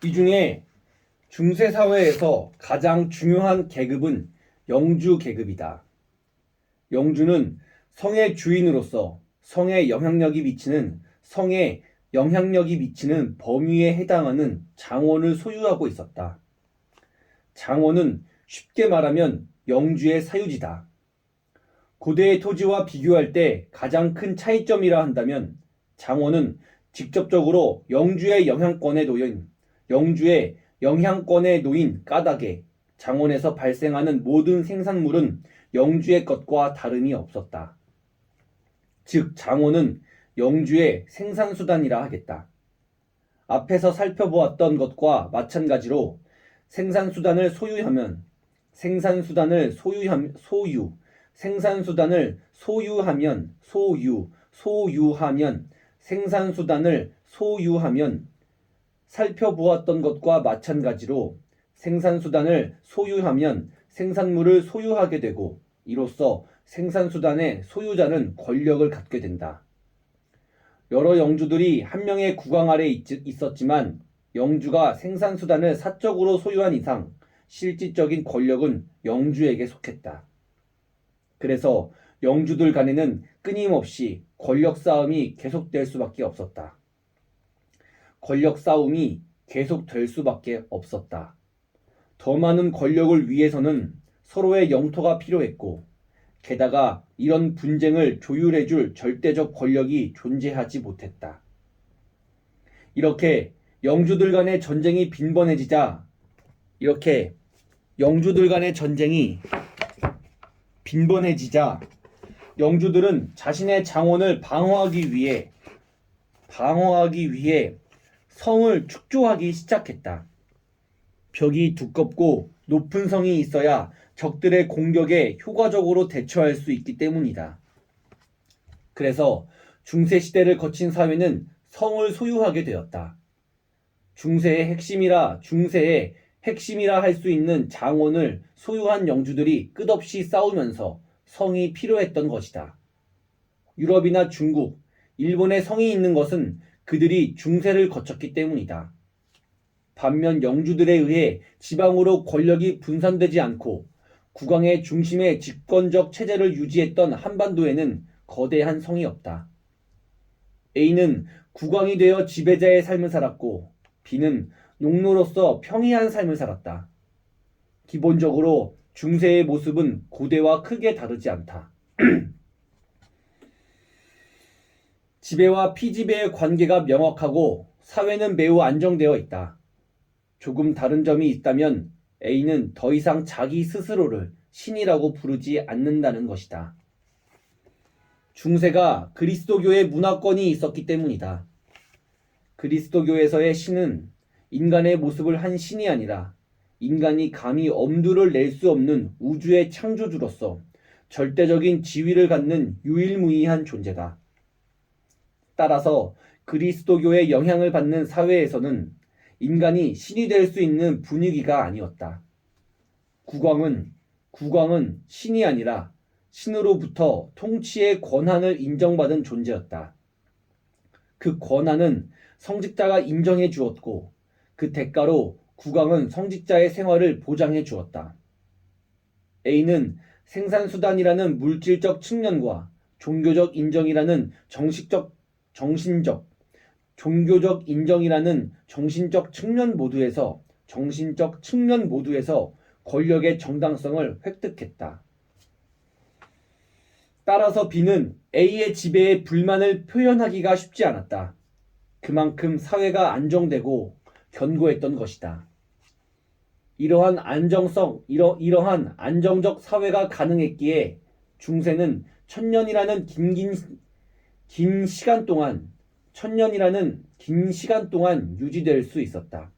이 중에 중세 사회에서 가장 중요한 계급은 영주 계급이다. 영주는 성의 주인으로서 성의 영향력이 미치는 범위에 해당하는 장원을 소유하고 있었다. 장원은 쉽게 말하면 영주의 사유지다. 고대의 토지와 비교할 때 가장 큰 차이점이라 한다면 장원은 직접적으로 영주의 영향권에 놓인 까닭에 장원에서 발생하는 모든 생산물은 영주의 것과 다름이 없었다. 즉 장원은 영주의 생산수단이라 하겠다. 앞에서 살펴보았던 것과 마찬가지로 생산수단을 소유하면 생산수단을 소유하면 살펴보았던 것과 마찬가지로 생산수단을 소유하면 생산물을 소유하게 되고 이로써 생산수단의 소유자는 권력을 갖게 된다. 여러 영주들이 한 명의 국왕 아래 있었지만 영주가 생산수단을 사적으로 소유한 이상 실질적인 권력은 영주에게 속했다. 그래서 영주들 간에는 끊임없이 권력 싸움이 계속될 수밖에 없었다. 더 많은 권력을 위해서는 서로의 영토가 필요했고 게다가 이런 분쟁을 조율해줄 절대적 권력이 존재하지 못했다. 이렇게 영주들 간의 전쟁이 빈번해지자 영주들은 자신의 장원을 방어하기 위해 성을 축조하기 시작했다. 벽이 두껍고 높은 성이 있어야 적들의 공격에 효과적으로 대처할 수 있기 때문이다. 그래서 중세시대를 거친 사회는 성을 소유하게 되었다. 중세의 핵심이라 할 수 있는 장원을 소유한 영주들이 끝없이 싸우면서 성이 필요했던 것이다. 유럽이나 중국, 일본에 성이 있는 것은 그들이 중세를 거쳤기 때문이다. 반면 영주들에 의해 지방으로 권력이 분산되지 않고 국왕의 중심의 집권적 체제를 유지했던 한반도에는 거대한 성이 없다. A는 국왕이 되어 지배자의 삶을 살았고 B는 농노로서 평이한 삶을 살았다. 기본적으로 중세의 모습은 고대와 크게 다르지 않다. 지배와 피지배의 관계가 명확하고 사회는 매우 안정되어 있다. 조금 다른 점이 있다면 A는 더 이상 자기 스스로를 신이라고 부르지 않는다는 것이다. 중세가 그리스도교의 문화권이 있었기 때문이다. 그리스도교에서의 신은 인간의 모습을 한 신이 아니라 인간이 감히 엄두를 낼 수 없는 우주의 창조주로서 절대적인 지위를 갖는 유일무이한 존재다. 따라서 그리스도교의 영향을 받는 사회에서는 인간이 신이 될 수 있는 분위기가 아니었다. 국왕은 신이 아니라 신으로부터 통치의 권한을 인정받은 존재였다. 그 권한은 성직자가 인정해 주었고 그 대가로 국왕은 성직자의 생활을 보장해 주었다. A는 생산수단이라는 물질적 측면과 종교적 인정이라는 정신적 측면 모두에서 권력의 정당성을 획득했다. 따라서 B는 A의 지배에 불만을 표현하기가 쉽지 않았다. 그만큼 사회가 안정되고 견고했던 것이다. 이러한 안정적 사회가 가능했기에 중세는 천년이라는 긴 시간 동안 유지될 수 있었다.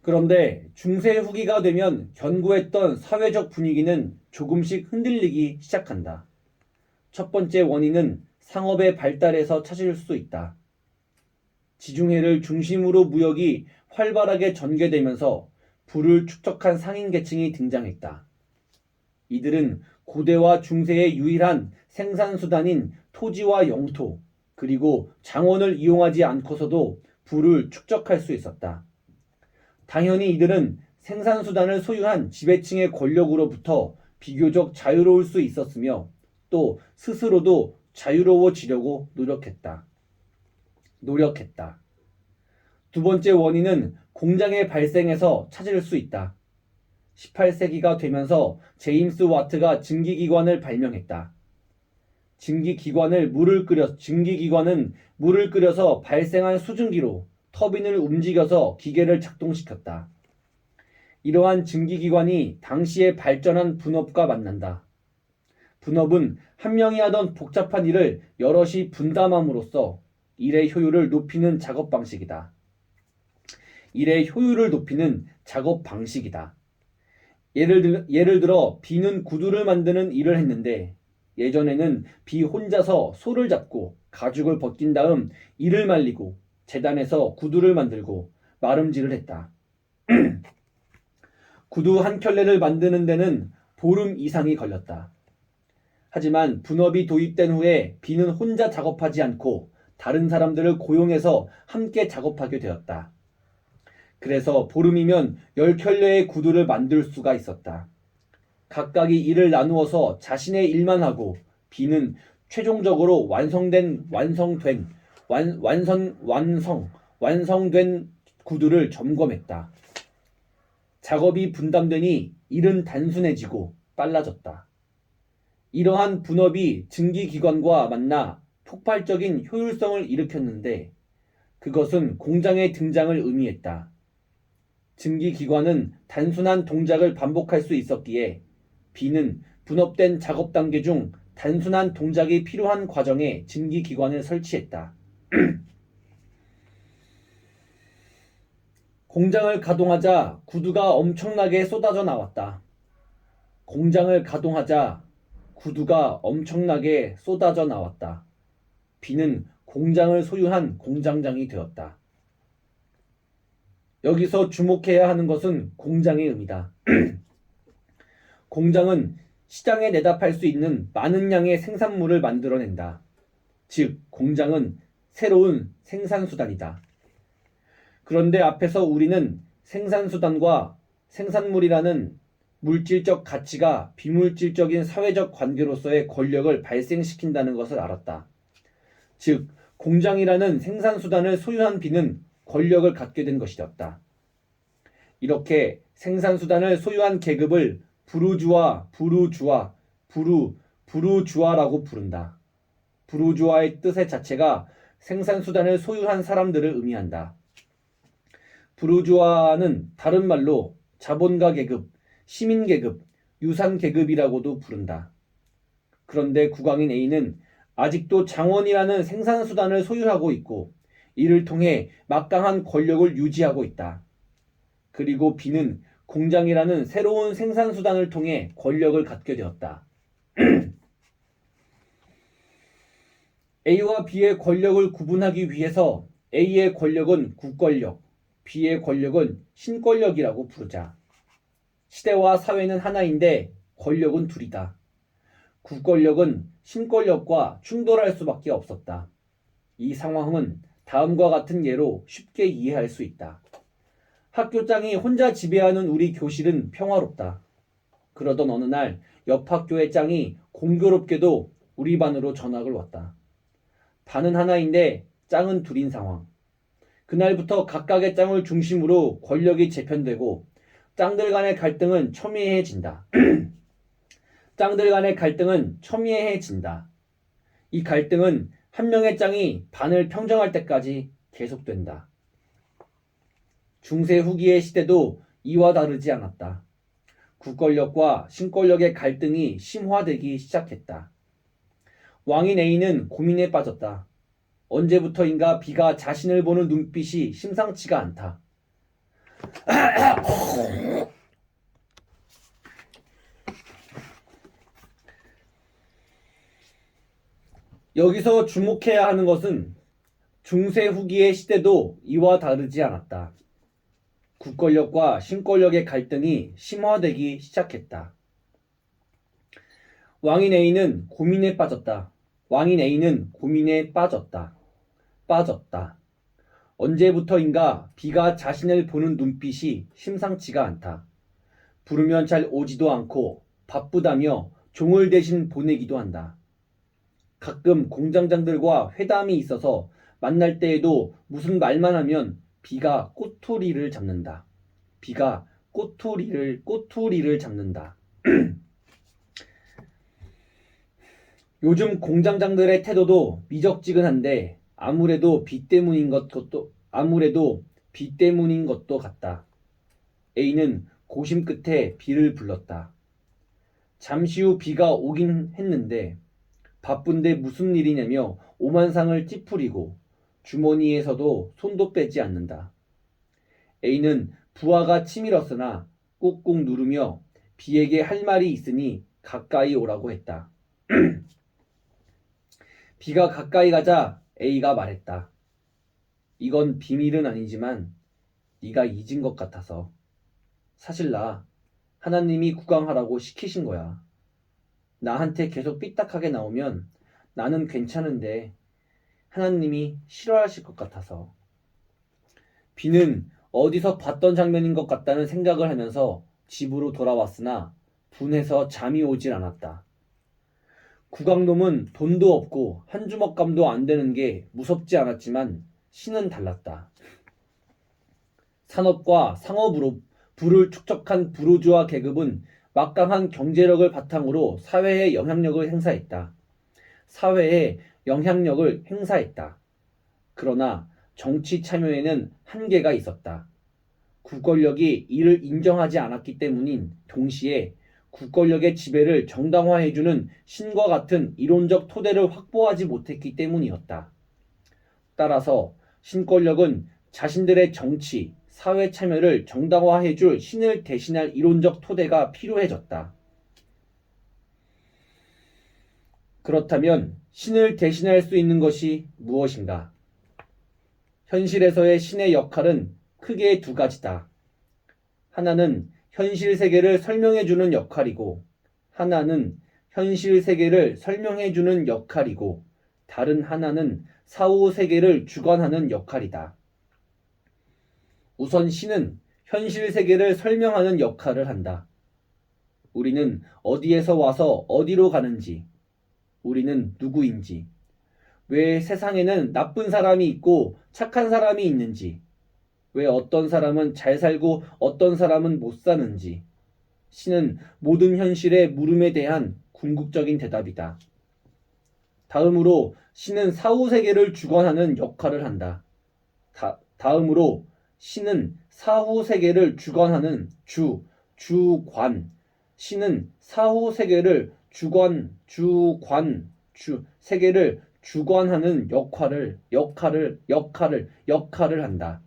그런데 중세 후기가 되면 견고했던 사회적 분위기는 조금씩 흔들리기 시작한다. 첫 번째 원인은 상업의 발달에서 찾을 수 있다. 지중해를 중심으로 무역이 활발하게 전개되면서 부를 축적한 상인계층이 등장했다. 이들은 고대와 중세의 유일한 생산수단인 토지와 영토, 그리고 장원을 이용하지 않고서도 부를 축적할 수 있었다. 당연히 이들은 생산수단을 소유한 지배층의 권력으로부터 비교적 자유로울 수 있었으며 또 스스로도 자유로워지려고 노력했다. 두 번째 원인은 공장의 발생에서 찾을 수 있다. 18세기가 되면서 제임스 와트가 증기기관을 발명했다. 증기기관은 물을 끓여서 발생한 수증기로 터빈을 움직여서 기계를 작동시켰다. 이러한 증기기관이 당시에 발전한 분업과 만난다. 분업은 한 명이 하던 복잡한 일을 여럿이 분담함으로써 일의 효율을 높이는 작업 방식이다. 예를 들어 비는 구두를 만드는 일을 했는데 예전에는 비 혼자서 소를 잡고 가죽을 벗긴 다음 이를 말리고 재단해서 구두를 만들고 마름질을 했다. 구두 한 켤레를 만드는 데는 보름 이상이 걸렸다. 하지만 분업이 도입된 후에 비는 혼자 작업하지 않고 다른 사람들을 고용해서 함께 작업하게 되었다. 그래서 보름이면 10켤레의 구두를 만들 수가 있었다. 각각이 일을 나누어서 자신의 일만 하고 비는 최종적으로 완성된 구두를 점검했다. 작업이 분담되니 일은 단순해지고 빨라졌다. 이러한 분업이 증기기관과 만나 폭발적인 효율성을 일으켰는데 그것은 공장의 등장을 의미했다. 증기기관은 단순한 동작을 반복할 수 있었기에 비는 분업된 작업 단계 중 단순한 동작이 필요한 과정에 증기기관을 설치했다. 공장을 가동하자 구두가 엄청나게 쏟아져 나왔다. 비는 공장을 소유한 공장장이 되었다. 여기서 주목해야 하는 것은 공장의 의미다. 공장은 시장에 내다 팔 수 있는 많은 양의 생산물을 만들어낸다. 즉, 공장은 새로운 생산수단이다. 그런데 앞에서 우리는 생산수단과 생산물이라는 물질적 가치가 비물질적인 사회적 관계로서의 권력을 발생시킨다는 것을 알았다. 즉, 공장이라는 생산수단을 소유한 비는 권력을 갖게 된 것이었다. 이렇게 생산수단을 소유한 계급을 부르주아라고 부른다. 부르주아의 뜻의 자체가 생산수단을 소유한 사람들을 의미한다. 부르주아는 다른 말로 자본가 계급, 시민계급, 유산계급이라고도 부른다. 그런데 국왕인 A는 아직도 장원이라는 생산수단을 소유하고 있고 이를 통해 막강한 권력을 유지하고 있다. 그리고 B는 공장이라는 새로운 생산수단을 통해 권력을 갖게 되었다. A와 B의 권력을 구분하기 위해서 A의 권력은 국권력, B의 권력은 신권력이라고 부르자. 시대와 사회는 하나인데 권력은 둘이다. 국권력은 신권력과 충돌할 수밖에 없었다. 이 상황은 다음과 같은 예로 쉽게 이해할 수 있다. 학교장이 혼자 지배하는 우리 교실은 평화롭다. 그러던 어느 날 옆 학교의 짱이 공교롭게도 우리 반으로 전학을 왔다. 반은 하나인데 짱은 둘인 상황. 그날부터 각각의 짱을 중심으로 권력이 재편되고 짱들 간의 갈등은 첨예해진다. 이 갈등은 한 명의 짱이 반을 평정할 때까지 계속된다. 중세 후기의 시대도 이와 다르지 않았다. 국권력과 신권력의 갈등이 심화되기 시작했다. 왕인 A는 고민에 빠졌다. 언제부터인가 B가 자신을 보는 눈빛이 심상치가 않다. 여기서 주목해야 하는 것은 중세 후기의 시대도 이와 다르지 않았다. 국권력과 신권력의 갈등이 심화되기 시작했다. 왕인 A는 고민에 빠졌다. 왕인 A는 고민에 빠졌다. 언제부터인가 B가 자신을 보는 눈빛이 심상치가 않다. 부르면 잘 오지도 않고 바쁘다며 종을 대신 보내기도 한다. 가끔 공장장들과 회담이 있어서 만날 때에도 무슨 말만 하면 B가 꼬투리를 잡는다. B가 꼬투리를 잡는다. 요즘 공장장들의 태도도 미적지근한데 아무래도 B 때문인 것도 같다. A는 고심 끝에 B를 불렀다. 잠시 후 B가 오긴 했는데 바쁜데 무슨 일이냐며 오만상을 찌푸리고 주머니에서도 손도 빼지 않는다. A는 부하가 치밀었으나 꾹꾹 누르며 B에게 할 말이 있으니 가까이 오라고 했다. B가 가까이 가자 A가 말했다. 이건 비밀은 아니지만 네가 잊은 것 같아서. 사실 나 하나님이 구강하라고 시키신 거야. 나한테 계속 삐딱하게 나오면 나는 괜찮은데 하나님이 싫어하실 것 같아서. B는 어디서 봤던 장면인 것 같다는 생각을 하면서 집으로 돌아왔으나 분해서 잠이 오질 않았다. 구강놈은 돈도 없고 한 주먹감도 안 되는 게 무섭지 않았지만 신은 달랐다. 산업과 상업으로 부를 축적한 부르주아 계급은 막강한 경제력을 바탕으로 사회에 영향력을 행사했다. 그러나 정치 참여에는 한계가 있었다. 국권력이 이를 인정하지 않았기 때문인 동시에 국권력의 지배를 정당화해주는 신과 같은 이론적 토대를 확보하지 못했기 때문이었다. 따라서 신권력은 자신들의 정치, 사회 참여를 정당화해줄 신을 대신할 이론적 토대가 필요해졌다. 그렇다면 신을 대신할 수 있는 것이 무엇인가? 현실에서의 신의 역할은 크게 두 가지다. 하나는 현실 세계를 설명해주는 역할이고, 다른 하나는 사후 세계를 주관하는 역할이다. 우선 신은 현실 세계를 설명하는 역할을 한다. 우리는 어디에서 와서 어디로 가는지, 우리는 누구인지, 왜 세상에는 나쁜 사람이 있고 착한 사람이 있는지, 왜 어떤 사람은 잘 살고 어떤 사람은 못 사는지, 신은 모든 현실의 물음에 대한 궁극적인 대답이다. 다음으로 신은 사후 세계를 주관하는 역할을 한다. 다음으로 신은 사후 세계를 주관하는 신은 사후 세계를 세계를 주관하는 역할을 한다.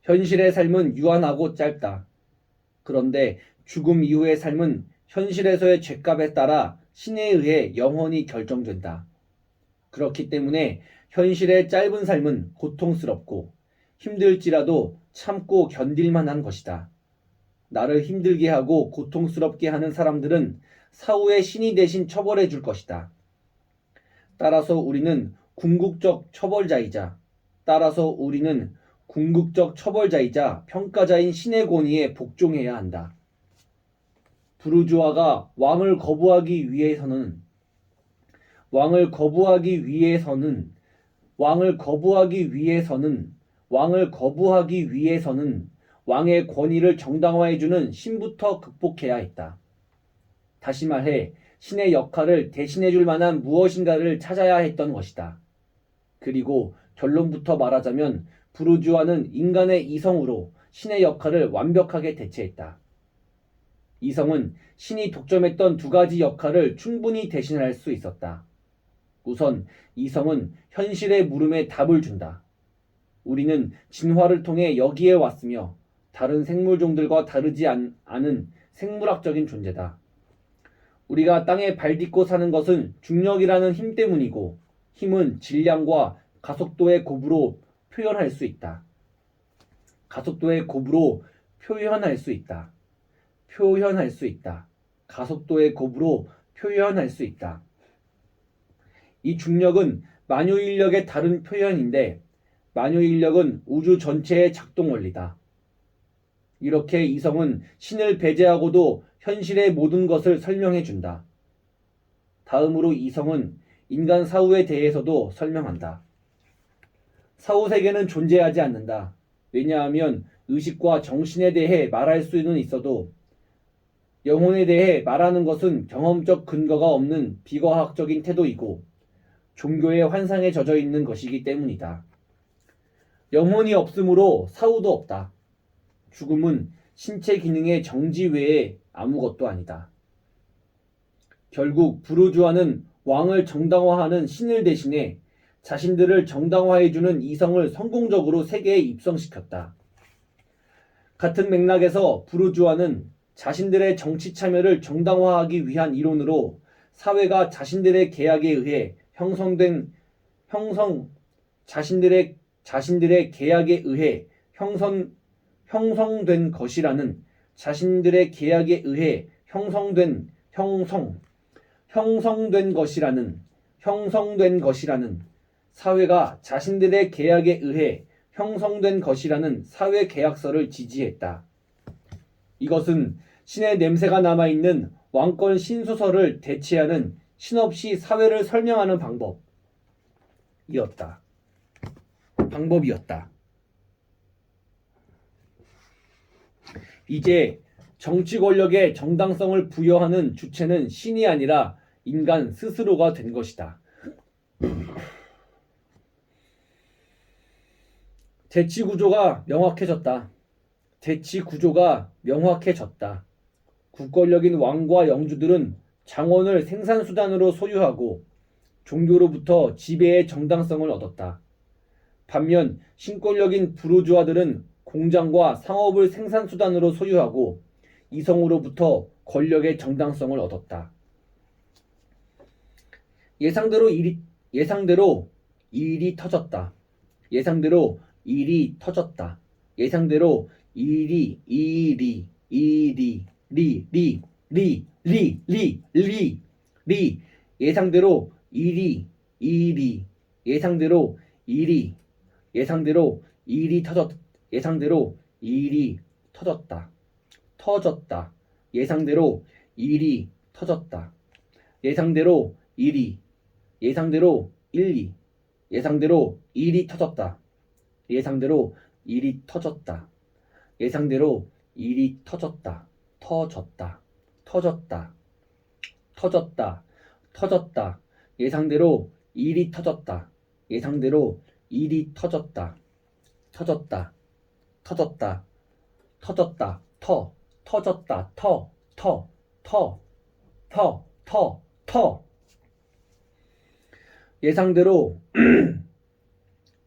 현실의 삶은 유한하고 짧다. 그런데 죽음 이후의 삶은 현실에서의 죄값에 따라 신에 의해 영원히 결정된다. 그렇기 때문에 현실의 짧은 삶은 고통스럽고 힘들지라도 참고 견딜만한 것이다. 나를 힘들게 하고 고통스럽게 하는 사람들은 사후에 신이 대신 처벌해 줄 것이다. 따라서 우리는 궁극적 처벌자이자 평가자인 신의 권위에 복종해야 한다. 부르주아가 왕을 거부하기 위해서는 왕의 권위를 정당화해주는 신부터 극복해야 했다. 다시 말해 신의 역할을 대신해줄 만한 무엇인가를 찾아야 했던 것이다. 그리고 결론부터 말하자면 부르주아는 인간의 이성으로 신의 역할을 완벽하게 대체했다. 이성은 신이 독점했던 두 가지 역할을 충분히 대신할 수 있었다. 우선 이성은 현실의 물음에 답을 준다. 우리는 진화를 통해 여기에 왔으며 다른 생물종들과 다르지 않은 생물학적인 존재다. 우리가 땅에 발 딛고 사는 것은 중력이라는 힘 때문이고 힘은 질량과 가속도의 곱으로 표현할 수 있다. 가속도의 곱으로 표현할 수 있다. 가속도의 곱으로 표현할 수 있다. 이 중력은 만유인력의 다른 표현인데 만유인력은 우주 전체의 작동 원리다. 이렇게 이성은 신을 배제하고도 현실의 모든 것을 설명해 준다. 다음으로 이성은 인간 사후에 대해서도 설명한다. 사후 세계는 존재하지 않는다. 왜냐하면 의식과 정신에 대해 말할 수는 있어도 영혼에 대해 말하는 것은 경험적 근거가 없는 비과학적인 태도이고 종교의 환상에 젖어 있는 것이기 때문이다. 영혼이 없으므로 사후도 없다. 죽음은 신체 기능의 정지 외에 아무것도 아니다. 결국 부르주아는 왕을 정당화하는 신을 대신해 자신들을 정당화해주는 이성을 성공적으로 세계에 입성시켰다. 같은 맥락에서 부르주아는 자신들의 정치 참여를 정당화하기 위한 이론으로 사회가 자신들의 계약에 의해 자신들의 계약에 의해 형성된 것이라는 자신들의 계약에 의해 형성된 것이라는 사회가 자신들의 계약에 의해 형성된 것이라는 사회 계약서를 지지했다. 이것은 신의 냄새가 남아있는 왕권 신소설을 대체하는 신없이 사회를 설명하는 방법이었다. 이제 정치 권력에 정당성을 부여하는 주체는 신이 아니라 인간 스스로가 된 것이다. 대치 구조가 명확해졌다. 국권력인 왕과 영주들은 장원을 생산수단으로 소유하고 종교로부터 지배의 정당성을 얻었다. 반면 신권력인 부르주아들은 공장과 상업을 생산수단으로 소유하고 이성으로부터 권력의 정당성을 얻었다. 예상대로 일이 터졌다. 예상대로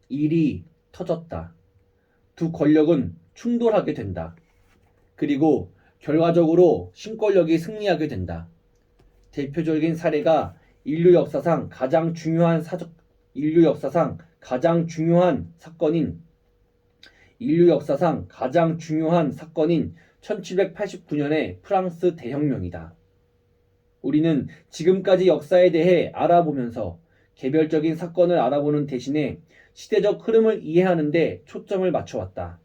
일이 터졌다. 두 권력은 충돌하게 된다. 그리고 결과적으로 신권력이 승리하게 된다. 대표적인 사례가 인류 역사상 가장 중요한 사건인 1789년의 프랑스 대혁명이다. 우리는 지금까지 역사에 대해 알아보면서 개별적인 사건을 알아보는 대신에 시대적 흐름을 이해하는 데 초점을 맞춰왔다.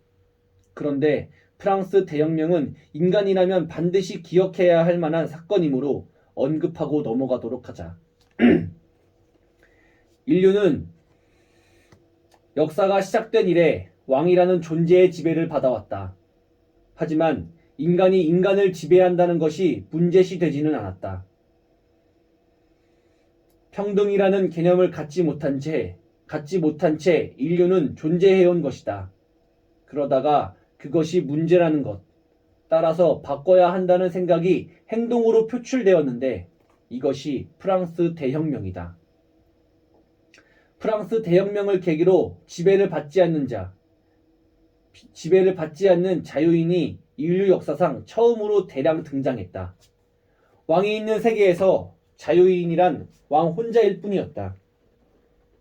그런데 프랑스 대혁명은 인간이라면 반드시 기억해야 할 만한 사건이므로 언급하고 넘어가도록 하자. 인류는 역사가 시작된 이래 왕이라는 존재의 지배를 받아왔다. 하지만 인간이 인간을 지배한다는 것이 문제시되지는 않았다. 평등이라는 개념을 갖지 못한 채 인류는 존재해온 것이다. 그러다가 그것이 문제라는 것, 따라서 바꿔야 한다는 생각이 행동으로 표출되었는데 이것이 프랑스 대혁명이다. 프랑스 대혁명을 계기로 지배를 받지 않는 자유인이 인류 역사상 처음으로 대량 등장했다. 왕이 있는 세계에서 자유인이란 왕 혼자일 뿐이었다.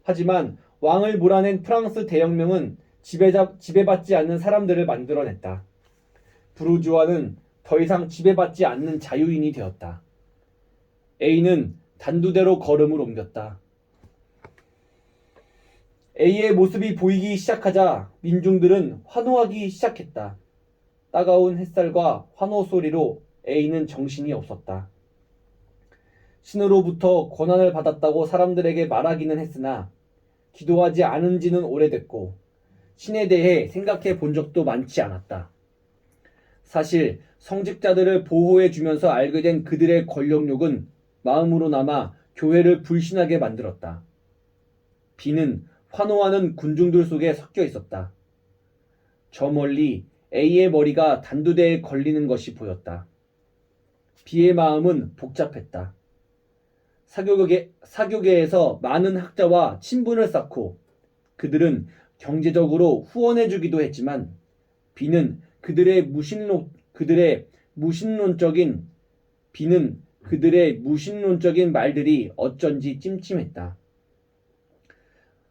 하지만 왕을 몰아낸 프랑스 대혁명은 지배받지 않는 사람들을 만들어냈다. 부르주아는 더 이상 지배받지 않는 자유인이 되었다. A는 단두대로 걸음을 옮겼다. A의 모습이 보이기 시작하자 민중들은 환호하기 시작했다. 따가운 햇살과 환호 소리로 A는 정신이 없었다. 신으로부터 권한을 받았다고 사람들에게 말하기는 했으나 기도하지 않은 지는 오래됐고 신에 대해 생각해 본 적도 많지 않았다. 사실 성직자들을 보호해 주면서 알게 된 그들의 권력욕은 마음으로 남아 교회를 불신하게 만들었다. B는 환호하는 군중들 속에 섞여 있었다. 저 멀리 A의 머리가 단두대에 걸리는 것이 보였다. B의 마음은 복잡했다. 사교계에서 많은 학자와 친분을 쌓고 그들은 경제적으로 후원해주기도 했지만 B는 그들의 무신론적인 말들이 어쩐지 찜찜했다.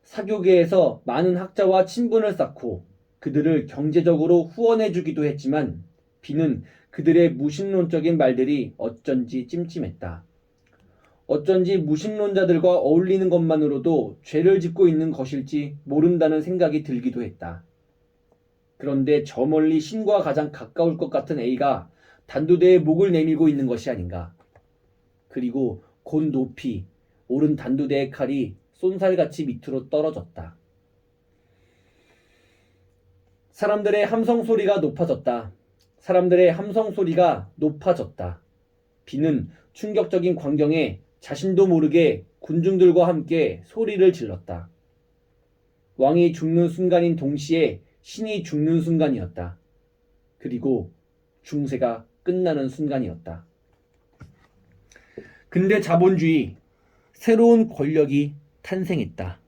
사교계에서 많은 학자와 친분을 쌓고 그들을 경제적으로 후원해주기도 했지만 B는 그들의 무신론적인 말들이 어쩐지 찜찜했다. 어쩐지 무신론자들과 어울리는 것만으로도 죄를 짓고 있는 것일지 모른다는 생각이 들기도 했다. 그런데 저 멀리 신과 가장 가까울 것 같은 A가 단두대에 목을 내밀고 있는 것이 아닌가. 그리고 곧 높이 오른 단두대의 칼이 쏜살같이 밑으로 떨어졌다. 사람들의 함성 소리가 높아졌다. 사람들의 함성 소리가 높아졌다. B는 충격적인 광경에 자신도 모르게 군중들과 함께 소리를 질렀다. 왕이 죽는 순간인 동시에 신이 죽는 순간이었다. 그리고 중세가 끝나는 순간이었다. 근대 자본주의, 새로운 권력이 탄생했다.